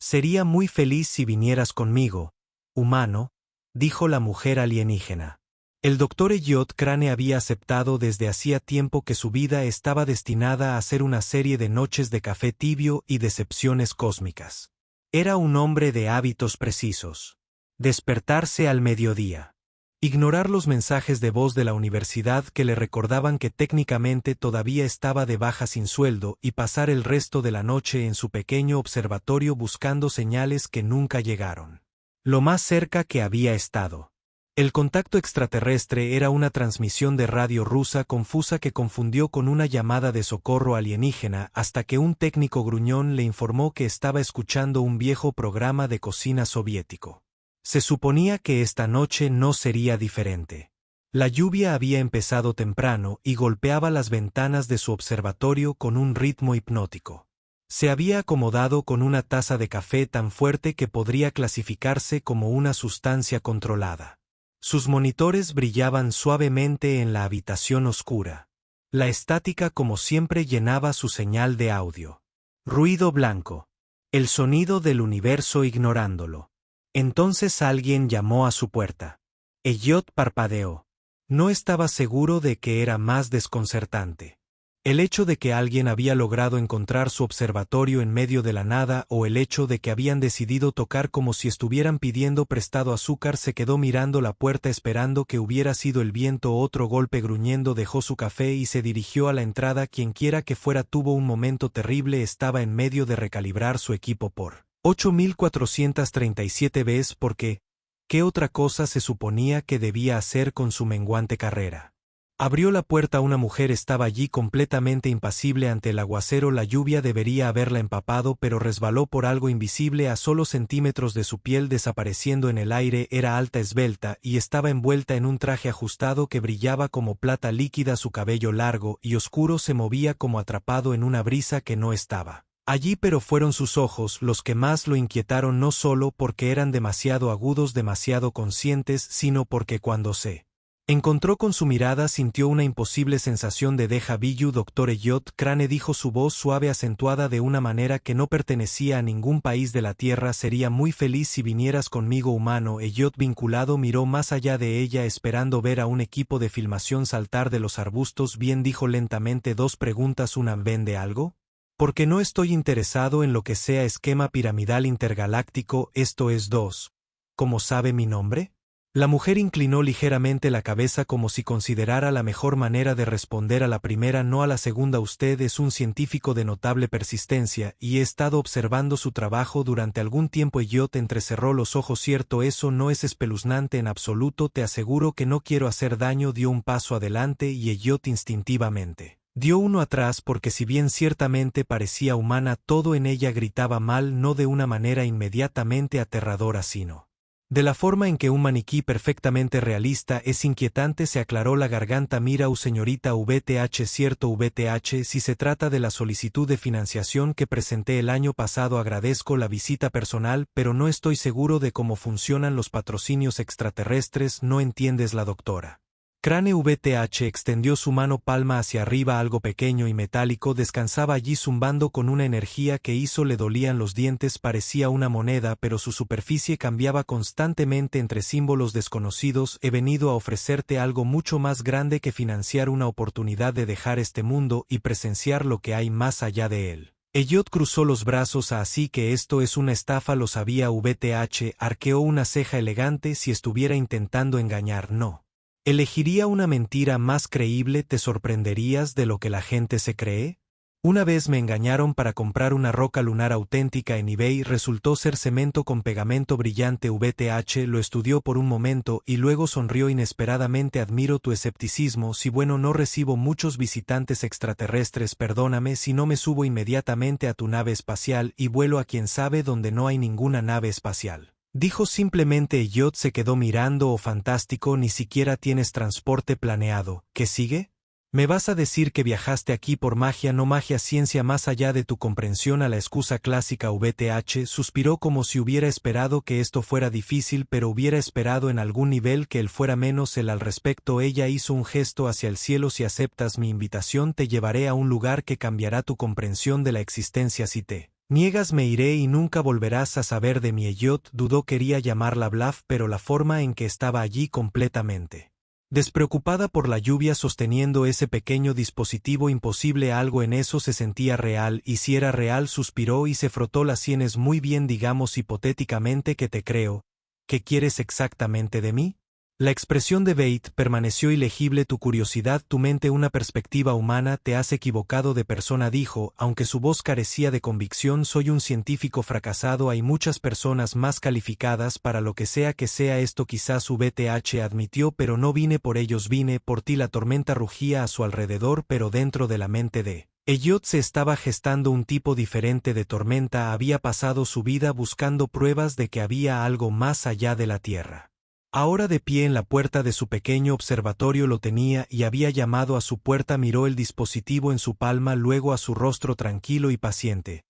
Sería muy feliz si vinieras conmigo, humano, dijo la mujer alienígena. El doctor Elliot Crane había aceptado desde hacía tiempo que su vida estaba destinada a ser una serie de noches de café tibio y decepciones cósmicas. Era un hombre de hábitos precisos. Despertarse al mediodía. Ignorar los mensajes de voz de la universidad que le recordaban que técnicamente todavía estaba de baja sin sueldo y pasar el resto de la noche en su pequeño observatorio buscando señales que nunca llegaron. Lo más cerca que había estado. El contacto extraterrestre era una transmisión de radio rusa confusa que confundió con una llamada de socorro alienígena hasta que un técnico gruñón le informó que estaba escuchando un viejo programa de cocina soviético. Se suponía que esta noche no sería diferente. La lluvia había empezado temprano y golpeaba las ventanas de su observatorio con un ritmo hipnótico. Se había acomodado con una taza de café tan fuerte que podría clasificarse como una sustancia controlada. Sus monitores brillaban suavemente en la habitación oscura. La estática como siempre llenaba su señal de audio. Ruido blanco. El sonido del universo ignorándolo. Entonces alguien llamó a su puerta. Elliot parpadeó. No estaba seguro de que era más desconcertante. El hecho de que alguien había logrado encontrar su observatorio en medio de la nada o el hecho de que habían decidido tocar como si estuvieran pidiendo prestado azúcar. Se quedó mirando la puerta esperando que hubiera sido el viento. Otro golpe gruñendo dejó su café y se dirigió a la entrada. Quienquiera que fuera tuvo un momento terrible. Estaba en medio de recalibrar su equipo por 8437 veces porque, ¿qué otra cosa se suponía que debía hacer con su menguante carrera? Abrió la puerta. Una mujer estaba allí completamente impasible ante el aguacero. La lluvia debería haberla empapado, pero resbaló por algo invisible a solo centímetros de su piel, desapareciendo en el aire. Era alta, esbelta, y estaba envuelta en un traje ajustado que brillaba como plata líquida. Su cabello largo y oscuro se movía como atrapado en una brisa que no estaba allí, pero fueron sus ojos los que más lo inquietaron, no solo porque eran demasiado agudos, demasiado conscientes, sino porque cuando se encontró con su mirada sintió una imposible sensación de déjà vu. Doctor Elliot Crane, dijo su voz suave, acentuada de una manera que no pertenecía a ningún país de la Tierra. Sería muy feliz si vinieras conmigo, humano. Elliot, vinculado, miró más allá de ella esperando ver a un equipo de filmación saltar de los arbustos. Bien, dijo lentamente. Dos preguntas. Una, ¿vende algo? Porque no estoy interesado en lo que sea esquema piramidal intergaláctico. Esto es. Dos, ¿cómo sabe mi nombre? La mujer inclinó ligeramente la cabeza como si considerara la mejor manera de responder a la primera, no a la segunda. Usted es un científico de notable persistencia, y he estado observando su trabajo durante algún tiempo. Elliot entrecerró los ojos. Cierto, eso no es espeluznante en absoluto. Te aseguro que no quiero hacer daño. Dio un paso adelante y Elliot instintivamente dio uno atrás porque si bien ciertamente parecía humana, todo en ella gritaba mal, no de una manera inmediatamente aterradora, sino de la forma en que un maniquí perfectamente realista es inquietante. Se aclaró la garganta. Mira, señorita VTH, cierto VTH, si se trata de la solicitud de financiación que presenté el año pasado, agradezco la visita personal, pero no estoy seguro de cómo funcionan los patrocinios extraterrestres. ¿No entiendes? La doctora Crane VTH extendió su mano palma hacia arriba. Algo pequeño y metálico descansaba allí zumbando con una energía que hizo le dolían los dientes. Parecía una moneda, pero su superficie cambiaba constantemente entre símbolos desconocidos. He venido a ofrecerte algo mucho más grande que financiar una oportunidad de dejar este mundo y presenciar lo que hay más allá de él. Elliot cruzó los brazos. Así que esto es una estafa. Lo sabía. VTH arqueó una ceja elegante. Si estuviera intentando engañar, no elegiría una mentira más creíble. ¿Te sorprenderías de lo que la gente se cree? Una vez me engañaron para comprar una roca lunar auténtica en eBay. Resultó ser cemento con pegamento brillante. VTH lo estudió por un momento y luego sonrió inesperadamente. Admiro tu escepticismo. Si bueno, no recibo muchos visitantes extraterrestres. Perdóname si no me subo inmediatamente a tu nave espacial y vuelo a quién sabe dónde no hay ninguna nave espacial. Dijo simplemente. Elliot se quedó mirando. Oh, fantástico, ni siquiera tienes transporte planeado. ¿Qué sigue? ¿Me vas a decir que viajaste aquí por magia? No magia, ciencia más allá de tu comprensión. A la excusa clásica. VTH suspiró como si hubiera esperado que esto fuera difícil, pero hubiera esperado en algún nivel que él fuera menos él al respecto. Ella hizo un gesto hacia el cielo. Si aceptas mi invitación, te llevaré a un lugar que cambiará tu comprensión de la existencia. Si te Niegas me iré y nunca volverás a saber de mi. Elliot dudó, quería llamarla bluff, pero la forma en que estaba allí completamente despreocupada por la lluvia sosteniendo ese pequeño dispositivo imposible, algo en eso se sentía real, y si era real suspiró y se frotó las sienes. Muy bien, digamos hipotéticamente que te creo. ¿Qué quieres exactamente de mí? La expresión de Bate permaneció ilegible. Tu curiosidad, tu mente, una perspectiva humana. Te has equivocado de persona, dijo, aunque su voz carecía de convicción. Soy un científico fracasado. Hay muchas personas más calificadas para lo que sea esto. Quizás VTH admitió, pero no vine por ellos, vine por ti. La tormenta rugía a su alrededor, pero dentro de la mente de Elliot se estaba gestando un tipo diferente de tormenta. Había pasado su vida buscando pruebas de que había algo más allá de la Tierra. Ahora de pie en la puerta de su pequeño observatorio lo tenía y había llamado a su puerta. Miró el dispositivo en su palma, luego a su rostro tranquilo y paciente.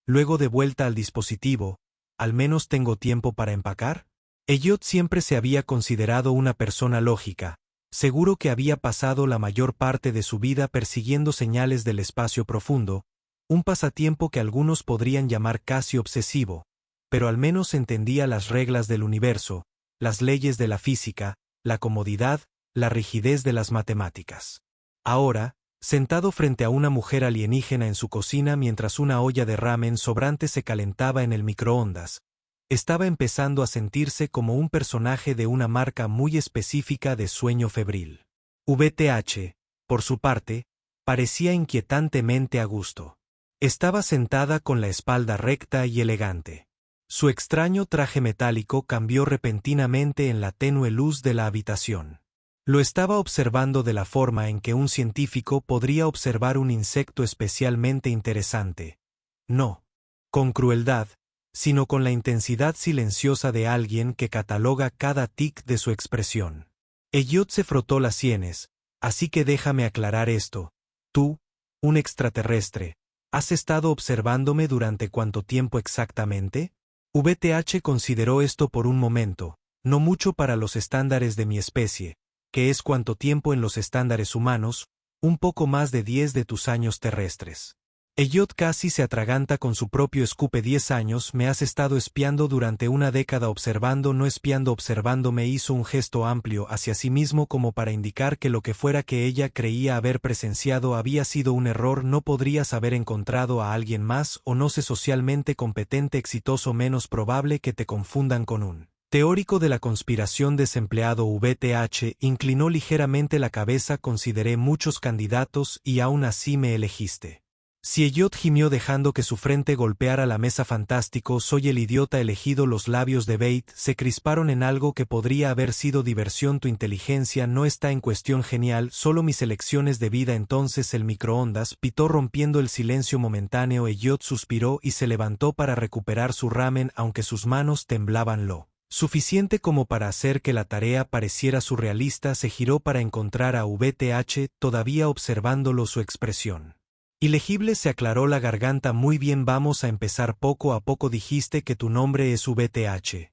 Luego de vuelta al dispositivo. ¿Al menos tengo tiempo para empacar? Elliot siempre se había considerado una persona lógica. Seguro que había pasado la mayor parte de su vida persiguiendo señales del espacio profundo, un pasatiempo que algunos podrían llamar casi obsesivo, pero al menos entendía las reglas del universo, las leyes de la física, la comodidad, la rigidez de las matemáticas. Ahora, sentado frente a una mujer alienígena en su cocina mientras una olla de ramen sobrante se calentaba en el microondas, estaba empezando a sentirse como un personaje de una marca muy específica de sueño febril. VTH, por su parte, parecía inquietantemente a gusto. Estaba sentada con la espalda recta y elegante. Su extraño traje metálico cambió repentinamente en la tenue luz de la habitación. Lo estaba observando de la forma en que un científico podría observar un insecto especialmente interesante. No con crueldad, sino con la intensidad silenciosa de alguien que cataloga cada tic de su expresión. Elliot se frotó las sienes. Así que déjame aclarar esto. Tú, un extraterrestre, ¿has estado observándome durante cuánto tiempo exactamente? VTH consideró esto por un momento, no mucho para los estándares de mi especie, que es cuánto tiempo en los estándares humanos, un poco más de 10 de tus años terrestres. Elliot casi se atraganta con su propio escupe. 10 años, me has estado espiando durante una década observando, no espiando, observándome. Hizo un gesto amplio hacia sí mismo como para indicar que lo que fuera que ella creía haber presenciado había sido un error. No podrías haber encontrado a alguien más o no sé socialmente competente, exitoso, menos probable que te confundan con un teórico de la conspiración desempleado. VTH inclinó ligeramente la cabeza. Consideré muchos candidatos y aún así me elegiste. Si Elliot gimió dejando que su frente golpeara la mesa. Fantástico, soy el idiota elegido. Los labios de Bate se crisparon en algo que podría haber sido diversión. Tu inteligencia no está en cuestión, genial, solo mis elecciones de vida. Entonces el microondas pitó rompiendo el silencio momentáneo. Elliot suspiró y se levantó para recuperar su ramen, aunque sus manos temblaban lo suficiente como para hacer que la tarea pareciera surrealista. Se giró para encontrar a VTH, todavía observándolo. Su expresión ilegible se aclaró la garganta. Muy bien, vamos a empezar poco a poco. Dijiste que tu nombre es VTH.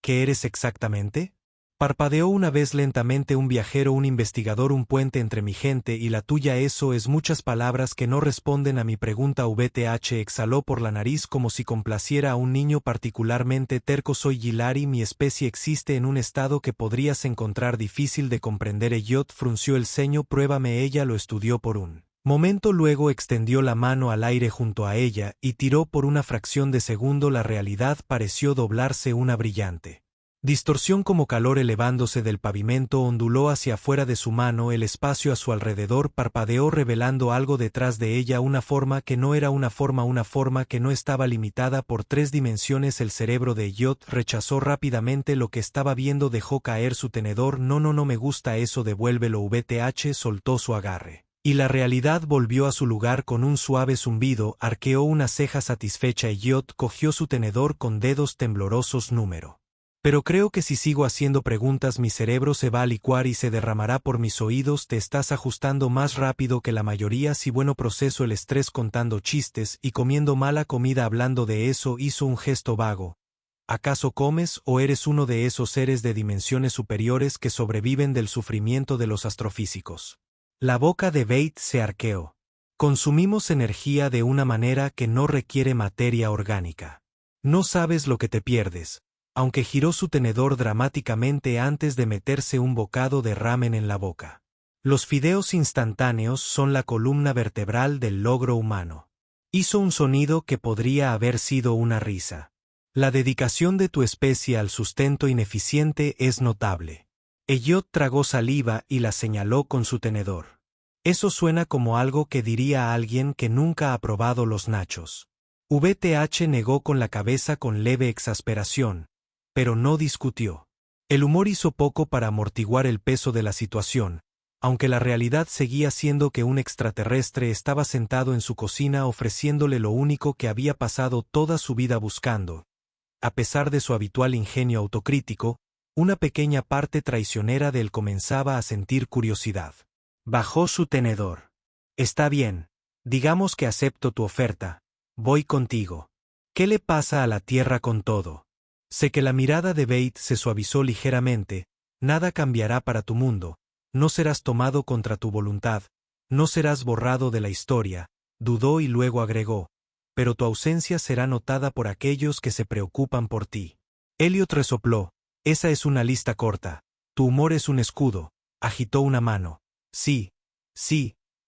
¿Qué eres exactamente? Parpadeó una vez lentamente. Un viajero, un investigador, un puente entre mi gente y la tuya. Eso es muchas palabras que no responden a mi pregunta. VTH exhaló por la nariz como si complaciera a un niño particularmente terco. Soy Gilari, mi especie existe en un estado que podrías encontrar difícil de comprender. Elliot frunció el ceño. Pruébame. Ella lo estudió por un momento, luego extendió la mano al aire junto a ella y tiró por una fracción de segundo. La realidad pareció doblarse. Una brillante distorsión como calor elevándose del pavimento onduló hacia afuera de su mano. El espacio a su alrededor parpadeó revelando algo detrás de ella, una forma que no era una forma que no estaba limitada por 3 dimensiones. El cerebro de Elliot rechazó rápidamente lo que estaba viendo. Dejó caer su tenedor. No me gusta eso, devuélvelo. VTH soltó su agarre y la realidad volvió a su lugar con un suave zumbido. Arqueó una ceja satisfecha. Elliot cogió su tenedor con dedos temblorosos. Pero creo que si sigo haciendo preguntas mi cerebro se va a licuar y se derramará por mis oídos. Te estás ajustando más rápido que la mayoría. Si bueno, proceso el estrés contando chistes y comiendo mala comida. Hablando de eso, hizo un gesto vago. ¿Acaso comes o eres uno de esos seres de dimensiones superiores que sobreviven del sufrimiento de los astrofísicos? La boca de Bate se arqueó. Consumimos energía de una manera que no requiere materia orgánica. No sabes lo que te pierdes, aunque giró su tenedor dramáticamente antes de meterse un bocado de ramen en la boca. Los fideos instantáneos son la columna vertebral del logro humano. Hizo un sonido que podría haber sido una risa. La dedicación de tu especie al sustento ineficiente es notable. Elliot tragó saliva y la señaló con su tenedor. Eso suena como algo que diría alguien que nunca ha probado los nachos. VTH negó con la cabeza con leve exasperación, pero no discutió. El humor hizo poco para amortiguar el peso de la situación, aunque la realidad seguía siendo que un extraterrestre estaba sentado en su cocina ofreciéndole lo único que había pasado toda su vida buscando. A pesar de su habitual ingenio autocrítico, una pequeña parte traicionera de él comenzaba a sentir curiosidad. Bajó su tenedor. Está bien, digamos que acepto tu oferta, voy contigo. ¿Qué le pasa a la Tierra con todo? Sé que la mirada de Bate se suavizó ligeramente, nada cambiará para tu mundo, no serás tomado contra tu voluntad, no serás borrado de la historia, dudó y luego agregó, pero tu ausencia será notada por aquellos que se preocupan por ti. Elliot resopló, esa es una lista corta, tu humor es un escudo, agitó una mano. Sí,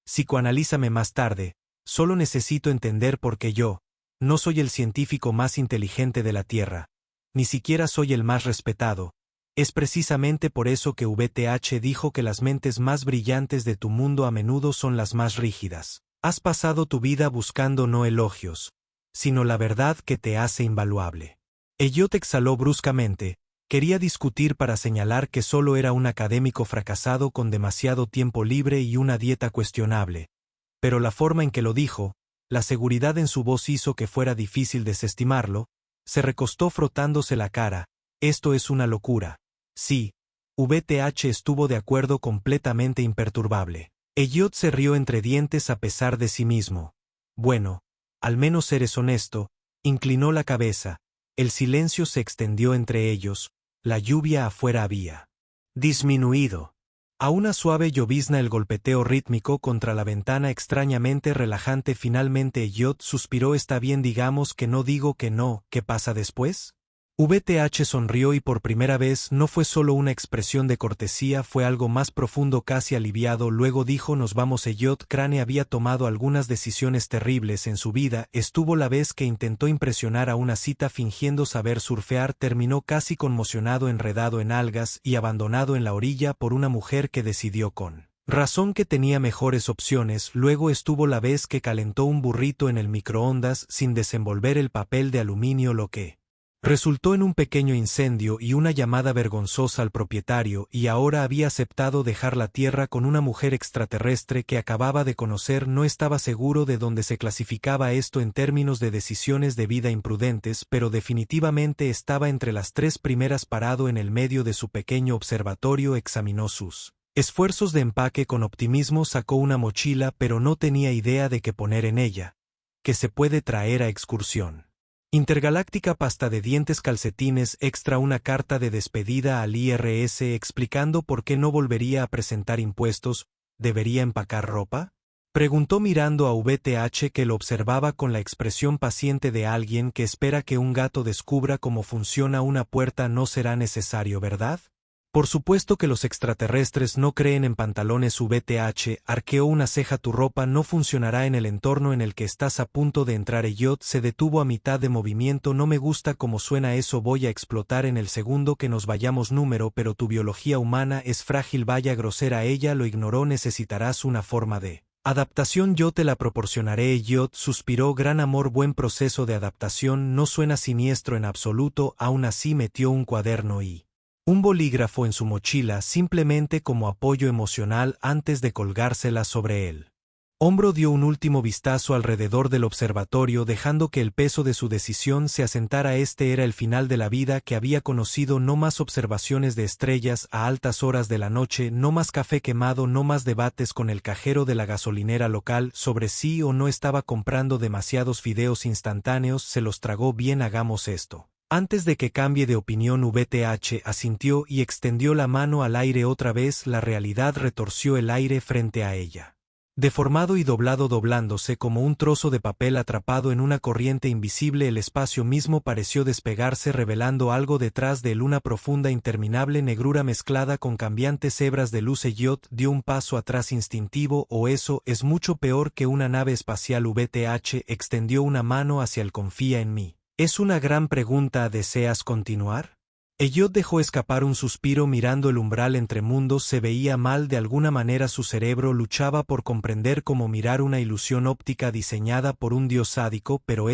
psicoanalízame más tarde, solo necesito entender por qué yo, no soy el científico más inteligente de la Tierra, ni siquiera soy el más respetado. Es precisamente por eso que VTH dijo que las mentes más brillantes de tu mundo a menudo son las más rígidas. Has pasado tu vida buscando no elogios, sino la verdad que te hace invaluable. Elliot exhaló bruscamente. Quería discutir para señalar que solo era un académico fracasado con demasiado tiempo libre y una dieta cuestionable. Pero la forma en que lo dijo, la seguridad en su voz hizo que fuera difícil desestimarlo. Se recostó frotándose la cara. Esto es una locura. Sí. VTH estuvo de acuerdo completamente imperturbable. Elliot se rió entre dientes a pesar de sí mismo. Bueno, al menos eres honesto. Inclinó la cabeza. El silencio se extendió entre ellos. La lluvia afuera había disminuido. A una suave llovizna el golpeteo rítmico contra la ventana extrañamente relajante. Finalmente Elliot suspiró. Está bien, digamos que no digo que no. ¿Qué pasa después? VTH sonrió y por primera vez no fue solo una expresión de cortesía, fue algo más profundo, casi aliviado. Luego dijo: nos vamos. Elliot Crane había tomado algunas decisiones terribles en su vida. Estuvo la vez que intentó impresionar a una cita fingiendo saber surfear, terminó casi conmocionado, enredado en algas y abandonado en la orilla por una mujer que decidió con razón que tenía mejores opciones. Luego estuvo la vez que calentó un burrito en el microondas sin desenvolver el papel de aluminio, lo que resultó en un pequeño incendio y una llamada vergonzosa al propietario, y ahora había aceptado dejar la Tierra con una mujer extraterrestre que acababa de conocer. No estaba seguro de dónde se clasificaba esto en términos de decisiones de vida imprudentes, pero definitivamente estaba entre las tres primeras. Parado en el medio de su pequeño observatorio, examinó sus esfuerzos de empaque con optimismo. Sacó una mochila, pero no tenía idea de qué poner en ella. ¿Qué se puede traer a excursión? Intergaláctica, pasta de dientes, calcetines extra, una carta de despedida al IRS explicando por qué no volvería a presentar impuestos. ¿Debería empacar ropa?, preguntó mirando a VTH, que lo observaba con la expresión paciente de alguien que espera que un gato descubra cómo funciona una puerta. No será necesario, ¿verdad? Por supuesto que los extraterrestres no creen en pantalones. VTH arqueó una ceja. Tu ropa no funcionará en el entorno en el que estás a punto de entrar. Elliot se detuvo a mitad de movimiento. No me gusta cómo suena eso. Voy a explotar en el segundo que nos vayamos. Número, pero tu biología humana es frágil. Vaya grosera. Ella lo ignoró. Necesitarás una forma de adaptación. Yo te la proporcionaré. Elliot suspiró. Gran amor, buen proceso de adaptación. No suena siniestro en absoluto. Aún así metió un cuaderno y un bolígrafo en su mochila, simplemente como apoyo emocional, antes de colgársela sobre él. Hombro dio un último vistazo alrededor del observatorio, dejando que el peso de su decisión se asentara. Este era el final de la vida que había conocido. No más observaciones de estrellas a altas horas de la noche, no más café quemado, no más debates con el cajero de la gasolinera local sobre sí o no estaba comprando demasiados fideos instantáneos. Se los tragó bien. Hagamos esto antes de que cambie de opinión. VTH asintió y extendió la mano al aire otra vez. La realidad retorció el aire frente a ella. Deformado y doblado doblándose como un trozo de papel atrapado en una corriente invisible, el espacio mismo pareció despegarse revelando algo detrás de él, una profunda interminable negrura mezclada con cambiantes hebras de luz. Elliot dio un paso atrás instintivo. ¿O eso es mucho peor que una nave espacial? VTH extendió una mano hacia él. Confía en mí. Es una gran pregunta. ¿Deseas continuar? Elliot dejó escapar un suspiro mirando el umbral entre mundos. Se veía mal de alguna manera. Su cerebro luchaba por comprender cómo mirar una ilusión óptica diseñada por un dios sádico, pero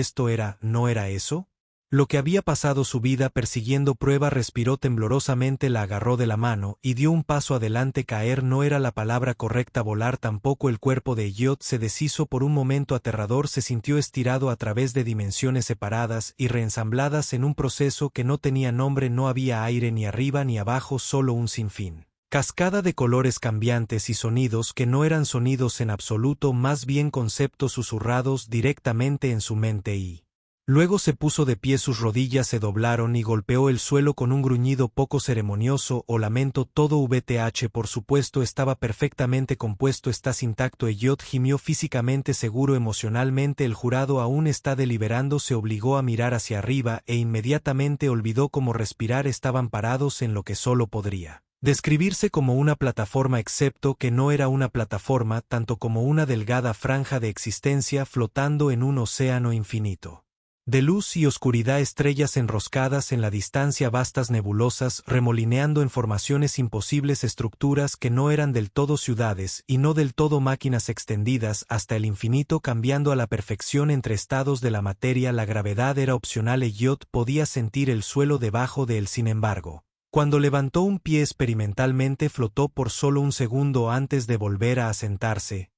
¿no era eso? Lo que había pasado su vida persiguiendo prueba. Respiró temblorosamente, la agarró de la mano y dio un paso adelante. Caer no era la palabra correcta, volar tampoco. El cuerpo de Elliot se deshizo por un momento aterrador. Se sintió estirado a través de dimensiones separadas y reensambladas en un proceso que no tenía nombre. No había aire ni arriba ni abajo, solo un sinfín. Cascada de colores cambiantes y sonidos que no eran sonidos en absoluto, más bien conceptos susurrados directamente en su mente. Y luego se puso de pie, sus rodillas se doblaron y golpeó el suelo con un gruñido poco ceremonioso o lamento. Todo VTH, por supuesto, estaba perfectamente compuesto. ¿Estás intacto? Elliot gimió, físicamente seguro, emocionalmente. El jurado aún está deliberando. Se obligó a mirar hacia arriba e inmediatamente olvidó cómo respirar. Estaban parados en lo que solo podría describirse como una plataforma, excepto que no era una plataforma, tanto como una delgada franja de existencia flotando en un océano infinito de luz y oscuridad. Estrellas enroscadas en la distancia, vastas nebulosas remolineando en formaciones imposibles, estructuras que no eran del todo ciudades y no del todo máquinas, extendidas hasta el infinito, cambiando a la perfección entre estados de la materia. La gravedad era opcional. Elliot podía sentir el suelo debajo de él. Sin embargo, cuando levantó un pie experimentalmente, flotó por solo un segundo antes de volver a asentarse.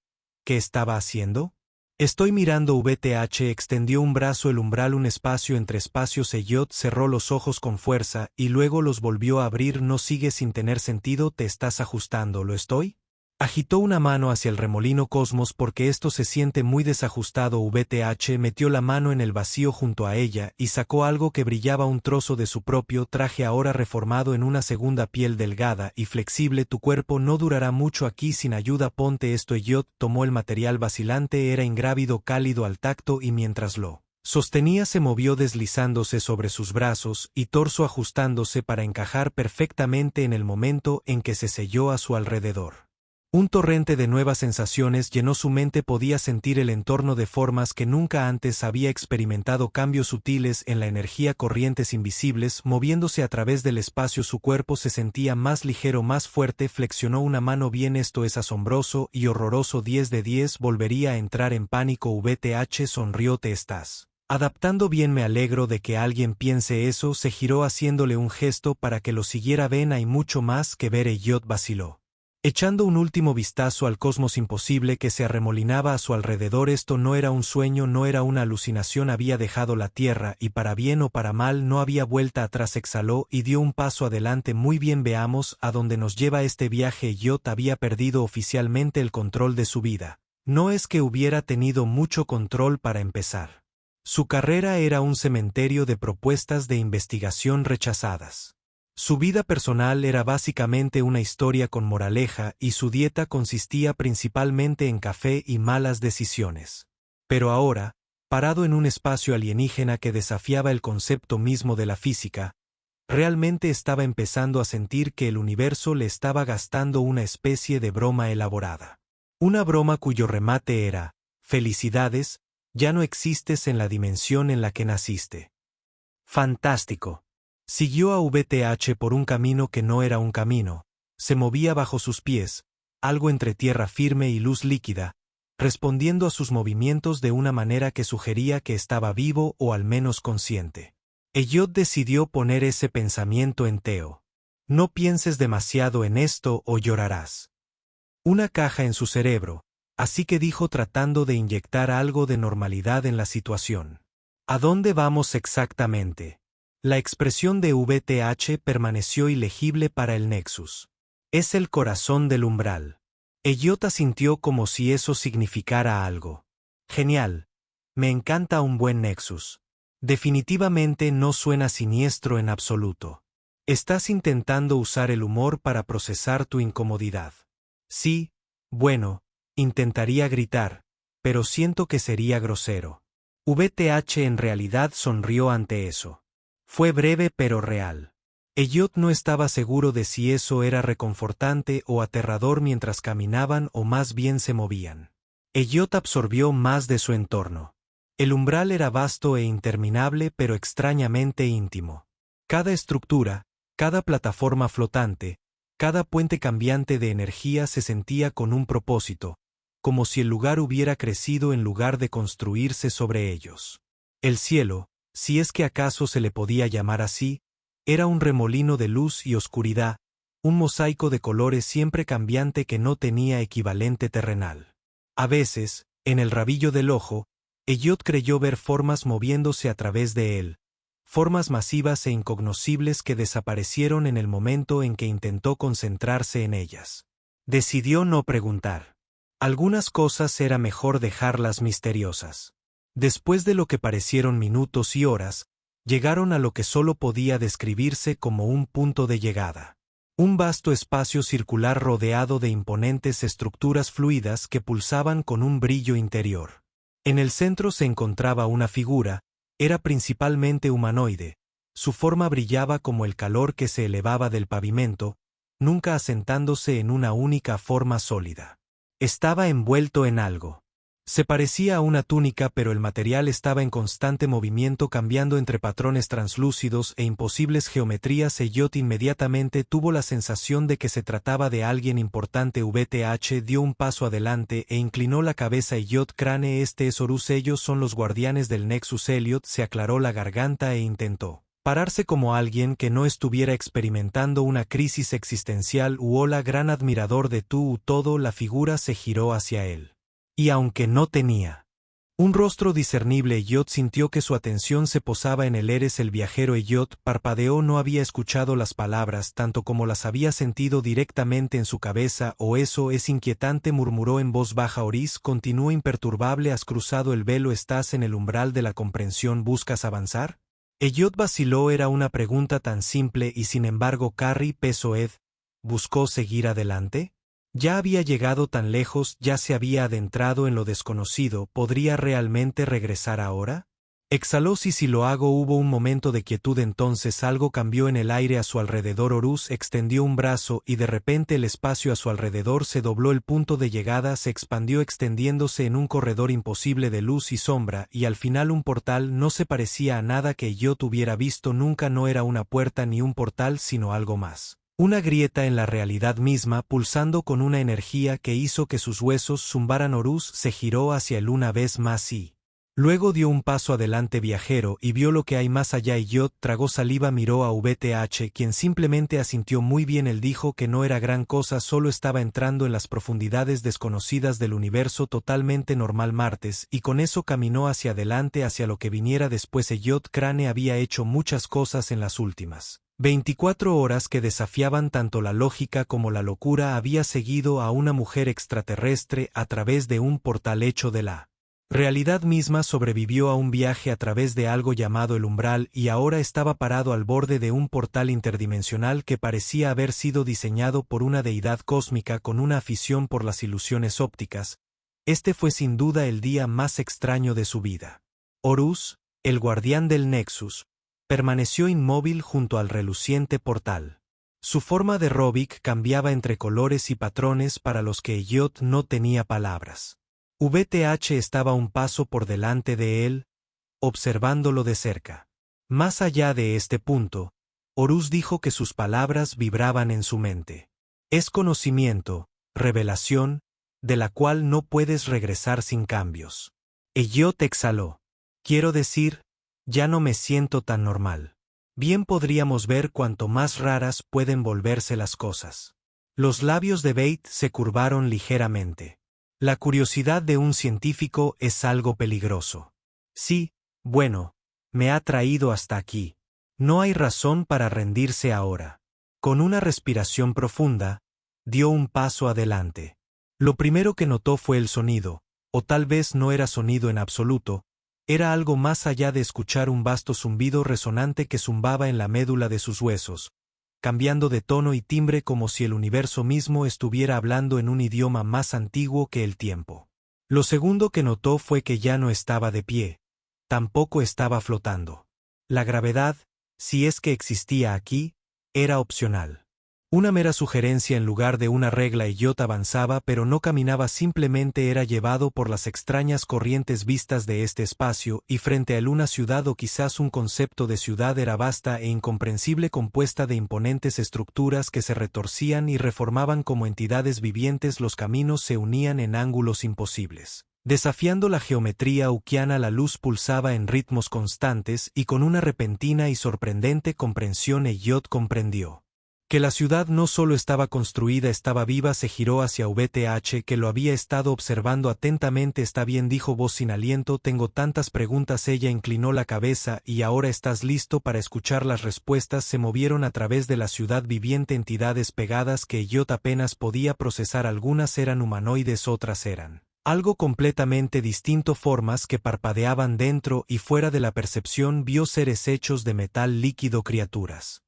¿Qué estaba haciendo? Estoy mirando. VTH extendió un brazo. El umbral, un espacio entre espacios. Elliot cerró los ojos con fuerza y luego los volvió a abrir. No sigue sin tener sentido. ¿Te estás ajustando? ¿Lo estoy? Agitó una mano hacia el remolino Cosmos. Porque esto se siente muy desajustado. VTH metió la mano en el vacío junto a ella y sacó algo que brillaba, un trozo de su propio traje ahora reformado en una segunda piel delgada y flexible. Tu cuerpo no durará mucho aquí sin ayuda. Ponte esto. Elliot tomó el material vacilante. Era ingrávido, cálido al tacto, y mientras lo sostenía se movió, deslizándose sobre sus brazos y torso, ajustándose para encajar perfectamente en el momento en que se selló a su alrededor. Un torrente de nuevas sensaciones llenó su mente. Podía sentir el entorno de formas que nunca antes había experimentado, cambios sutiles en la energía, corrientes invisibles moviéndose a través del espacio. Su cuerpo se sentía más ligero, más fuerte. Flexionó una mano. Bien, esto es asombroso y horroroso. 10 de 10. Volvería a entrar en pánico. VTH sonrió. ¿Te estás adaptando bien? Me alegro de que alguien piense eso. Se giró haciéndole un gesto para que lo siguiera. Ven, hay mucho más que ver. Elliot vaciló, echando un último vistazo al cosmos imposible que se arremolinaba a su alrededor. Esto no era un sueño, no era una alucinación. Había dejado la Tierra y, para bien o para mal, no había vuelta atrás. Exhaló y dio un paso adelante. Muy bien, veamos a dónde nos lleva este viaje. Elliot había perdido oficialmente el control de su vida. No es que hubiera tenido mucho control para empezar. Su carrera era un cementerio de propuestas de investigación rechazadas. Su vida personal era básicamente una historia con moraleja y su dieta consistía principalmente en café y malas decisiones. Pero ahora, parado en un espacio alienígena que desafiaba el concepto mismo de la física, realmente estaba empezando a sentir que el universo le estaba gastando una especie de broma elaborada. Una broma cuyo remate era: felicidades, ya no existes en la dimensión en la que naciste. Fantástico. Siguió a VTH por un camino que no era un camino. Se movía bajo sus pies, algo entre tierra firme y luz líquida, respondiendo a sus movimientos de una manera que sugería que estaba vivo o al menos consciente. Elliot decidió poner ese pensamiento en Theo. No pienses demasiado en esto o llorarás. Una caja en su cerebro, así que dijo, tratando de inyectar algo de normalidad en la situación. ¿A dónde vamos exactamente? La expresión de VTH permaneció ilegible para el Nexus. Es el corazón del umbral. Elliot sintió como si eso significara algo. Genial. Me encanta un buen Nexus. Definitivamente no suena siniestro en absoluto. Estás intentando usar el humor para procesar tu incomodidad. Sí, bueno, Intentaría gritar, pero siento que sería grosero. VTH en realidad sonrió ante eso. Fue breve pero real. Elliot no estaba seguro de si eso era reconfortante o aterrador mientras caminaban o más bien se movían. Elliot absorbió más de su entorno. El umbral era vasto e interminable pero extrañamente íntimo. Cada estructura, cada plataforma flotante, cada puente cambiante de energía se sentía con un propósito, como si el lugar hubiera crecido en lugar de construirse sobre ellos. El cielo, si es que acaso se le podía llamar así, era un remolino de luz y oscuridad, un mosaico de colores siempre cambiante que no tenía equivalente terrenal. A veces, en el rabillo del ojo, Elliot creyó ver formas moviéndose a través de él, formas masivas e incognoscibles que desaparecieron en el momento en que intentó concentrarse en ellas. Decidió no preguntar. Algunas cosas era mejor dejarlas misteriosas. Después de lo que parecieron minutos y horas, llegaron a lo que solo podía describirse como un punto de llegada. Un vasto espacio circular rodeado de imponentes estructuras fluidas que pulsaban con un brillo interior. En el centro se encontraba una figura, era principalmente humanoide, su forma brillaba como el calor que se elevaba del pavimento, nunca asentándose en una única forma sólida. Estaba envuelto en algo. Se parecía a una túnica pero el material estaba en constante movimiento cambiando entre patrones translúcidos e imposibles geometrías. Elliot inmediatamente tuvo la sensación de que se trataba de alguien importante. VTH dio un paso adelante e inclinó la cabeza. Elliot Crane, este es Horus, ellos son los guardianes del Nexus. Elliot se aclaró la garganta e intentó pararse como alguien que no estuviera experimentando una crisis existencial. Hola, gran admirador de tú todo. La figura se giró hacia él. Y aunque no tenía un rostro discernible, Elliot sintió que su atención se posaba en él. Eres el viajero. Elliot parpadeó, no había escuchado las palabras tanto como las había sentido directamente en su cabeza. Oh, eso es inquietante, murmuró en voz baja. Oris continuó imperturbable. Has cruzado el velo, estás en el umbral de la comprensión, ¿buscas avanzar? Elliot vaciló, era una pregunta tan simple y sin embargo Carrie Pesoed, ¿buscó seguir adelante? Ya había llegado tan lejos, ya se había adentrado en lo desconocido, ¿podría realmente regresar ahora? Exhaló. Si lo hago. Hubo un momento de quietud, entonces algo cambió en el aire a su alrededor. Horus extendió un brazo y de repente el espacio a su alrededor se dobló, el punto de llegada se expandió extendiéndose en un corredor imposible de luz y sombra y al final un portal. No se parecía a nada que yo hubiera visto nunca, no era una puerta ni un portal sino algo más. Una grieta en la realidad misma pulsando con una energía que hizo que sus huesos zumbaran. Horus se giró hacia él una vez más y luego dio un paso adelante. Viajero, y vio lo que hay más allá. Elliot tragó saliva, miró a VTH, quien simplemente asintió. Muy bien, él dijo que no era gran cosa, solo estaba entrando en las profundidades desconocidas del universo, totalmente normal. Martes, y con eso caminó hacia adelante hacia lo que viniera después. Elliot Crane había hecho muchas cosas en las últimas 24 horas que desafiaban tanto la lógica como la locura. Había seguido a una mujer extraterrestre a través de un portal hecho de la realidad misma, sobrevivió a un viaje a través de algo llamado el umbral y ahora estaba parado al borde de un portal interdimensional que parecía haber sido diseñado por una deidad cósmica con una afición por las ilusiones ópticas. Este fue sin duda el día más extraño de su vida. Horus, el guardián del Nexus, permaneció inmóvil junto al reluciente portal. Su forma de Robic cambiaba entre colores y patrones para los que Elliot no tenía palabras. VTH estaba un paso por delante de él, observándolo de cerca. Más allá de este punto, Horus dijo que sus palabras vibraban en su mente. Es conocimiento, revelación, de la cual no puedes regresar sin cambios. Elliot exhaló. Quiero decir, ya no me siento tan normal. Bien podríamos ver cuánto más raras pueden volverse las cosas. Los labios de Bate se curvaron ligeramente. La curiosidad de un científico es algo peligroso. Sí, bueno, me ha traído hasta aquí. No hay razón para rendirse ahora. Con una respiración profunda, dio un paso adelante. Lo primero que notó fue el sonido, o tal vez no era sonido en absoluto, era algo más allá de escuchar un vasto zumbido resonante que zumbaba en la médula de sus huesos. cambiando de tono y timbre como si el universo mismo estuviera hablando en un idioma más antiguo que el tiempo. Lo segundo que notó fue que ya no estaba de pie. Tampoco estaba flotando. La gravedad, si es que existía aquí, era opcional. Una mera sugerencia en lugar de una regla. Elliot avanzaba, pero no caminaba, simplemente era llevado por las extrañas corrientes vistas de este espacio, y frente a él una ciudad, o quizás un concepto de ciudad, era vasta e incomprensible, compuesta de imponentes estructuras que se retorcían y reformaban como entidades vivientes. Los caminos se unían en ángulos imposibles. Desafiando la geometría uquiana, la luz pulsaba en ritmos constantes, y con una repentina y sorprendente comprensión Elliot comprendió que la ciudad no solo estaba construida, estaba viva. Se giró hacia VTH, que lo había estado observando atentamente. Está bien, dijo voz sin aliento, tengo tantas preguntas. Ella inclinó la cabeza. ¿Y ahora estás listo para escuchar las respuestas? Se movieron a través de la ciudad viviente entidades pegadas que Elliot apenas podía procesar. Algunas eran humanoides, otras eran algo completamente distinto, formas que parpadeaban dentro y fuera de la percepción. Vio seres hechos de metal líquido, criaturas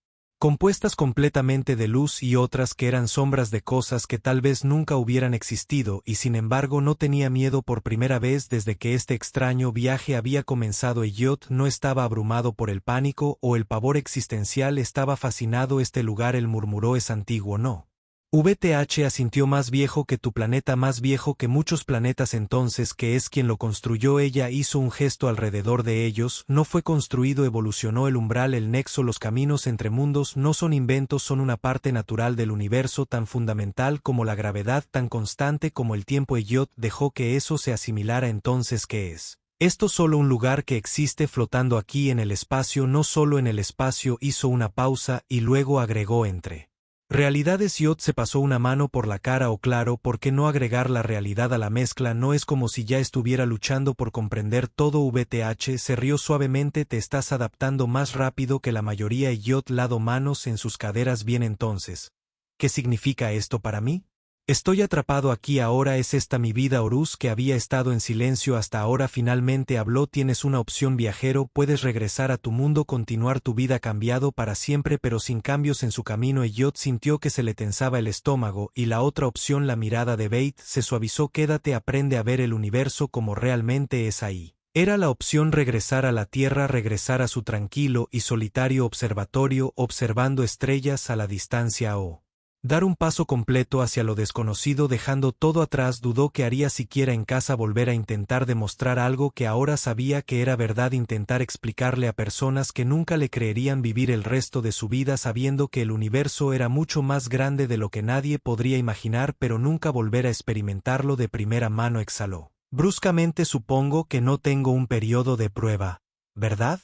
compuestas completamente de luz, y otras que eran sombras de cosas que tal vez nunca hubieran existido, y sin embargo no tenía miedo. Por primera vez desde que este extraño viaje había comenzado, Elliot no estaba abrumado por el pánico o el pavor existencial, estaba fascinado. Este lugar, él murmuró, es antiguo, ¿no? VTH asintió, más viejo que tu planeta, más viejo que muchos planetas. Entonces, ¿qué es quien lo construyó? Ella hizo un gesto alrededor de ellos. No fue construido, evolucionó. El umbral, el nexo, los caminos entre mundos no son inventos, son una parte natural del universo, tan fundamental como la gravedad, tan constante como el tiempo. Elliot dejó que eso se asimilara. Entonces, ¿qué es esto? Solo un lugar que existe flotando aquí en el espacio, no solo en el espacio. Hizo una pausa y luego agregó, entre realidades. Elliot se pasó una mano por la cara. O claro, ¿por qué no agregar la realidad a la mezcla? No es como si ya estuviera luchando por comprender todo. VTH se rió suavemente, te estás adaptando más rápido que la mayoría. Elliot lado manos en sus caderas. Bien, entonces, ¿qué significa esto para mí? Estoy atrapado aquí ahora, ¿es esta mi vida? Horus, que había estado en silencio hasta ahora, finalmente habló. Tienes una opción, viajero, puedes regresar a tu mundo, continuar tu vida, cambiado para siempre pero sin cambios en su camino. Elliot sintió que se le tensaba el estómago. Y la otra opción, la mirada de Bate se suavizó. Quédate, aprende a ver el universo como realmente es ahí. Era la opción, regresar a la Tierra, regresar a su tranquilo y solitario observatorio, observando estrellas a la distancia, o dar un paso completo hacia lo desconocido, dejando todo atrás. Dudó que haría siquiera en casa, volver a intentar demostrar algo que ahora sabía que era verdad, intentar explicarle a personas que nunca le creerían, vivir el resto de su vida sabiendo que el universo era mucho más grande de lo que nadie podría imaginar, pero nunca volver a experimentarlo de primera mano. Exhaló bruscamente, supongo que no tengo un periodo de prueba, ¿verdad?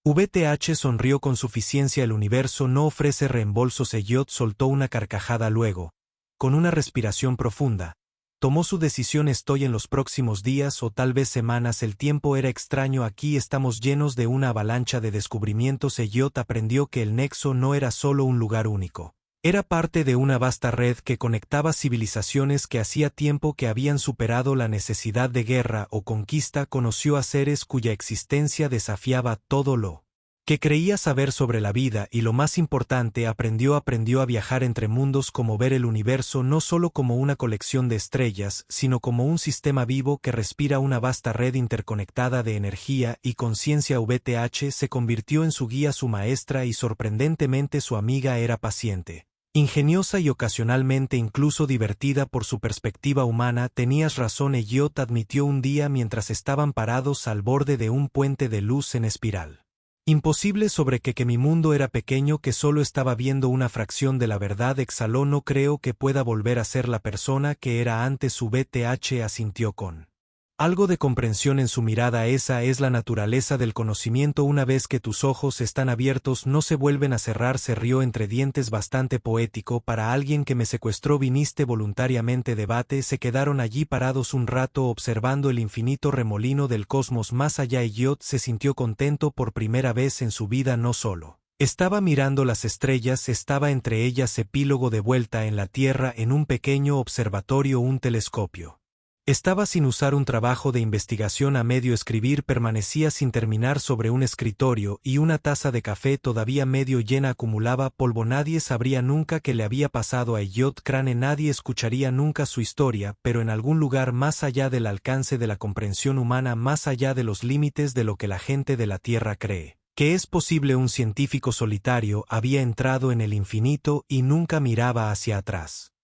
VTH sonrió con suficiencia. El universo no ofrece reembolsos. Elliot soltó una carcajada, luego, con una respiración profunda, tomó su decisión. Estoy en los próximos días o tal vez semanas. El tiempo era extraño aquí, estamos llenos de una avalancha de descubrimientos. Elliot aprendió que el nexo no era solo un lugar único. Era parte de una vasta red que conectaba civilizaciones que hacía tiempo que habían superado la necesidad de guerra o conquista. Conoció a seres cuya existencia desafiaba todo lo que creía saber sobre la vida, y lo más importante, aprendió a viajar entre mundos, como ver el universo no solo como una colección de estrellas, sino como un sistema vivo que respira, una vasta red interconectada de energía y conciencia. VTH se convirtió en su guía, su maestra, y sorprendentemente su amiga. Era paciente, ingeniosa y ocasionalmente incluso divertida por su perspectiva humana. Tenías razón, Elliot admitió un día mientras estaban parados al borde de un puente de luz en espiral. Imposible, sobre que mi mundo era pequeño, que solo estaba viendo una fracción de la verdad. Exhaló, no creo que pueda volver a ser la persona que era antes. VTH asintió con algo de comprensión en su mirada. Esa es la naturaleza del conocimiento, una vez que tus ojos están abiertos no se vuelven a cerrar. Se rió entre dientes, bastante poético para alguien que me secuestró. Viniste voluntariamente. Debate. Se quedaron allí parados un rato observando el infinito remolino del cosmos más allá. Elliot se sintió contento por primera vez en su vida. No solo estaba mirando las estrellas, estaba entre ellas. Epílogo. De vuelta en la Tierra, en un pequeño observatorio, un telescopio Estaba sin usar un trabajo de investigación a medio escribir, permanecía sin terminar sobre un escritorio y una taza de café todavía medio llena acumulaba polvo. Nadie sabría nunca qué le había pasado a Elliot Crane, nadie escucharía nunca su historia, pero en algún lugar más allá del alcance de la comprensión humana, más allá de los límites de lo que la gente de la Tierra cree que es posible, un científico solitario había entrado en el infinito y nunca miraba hacia atrás.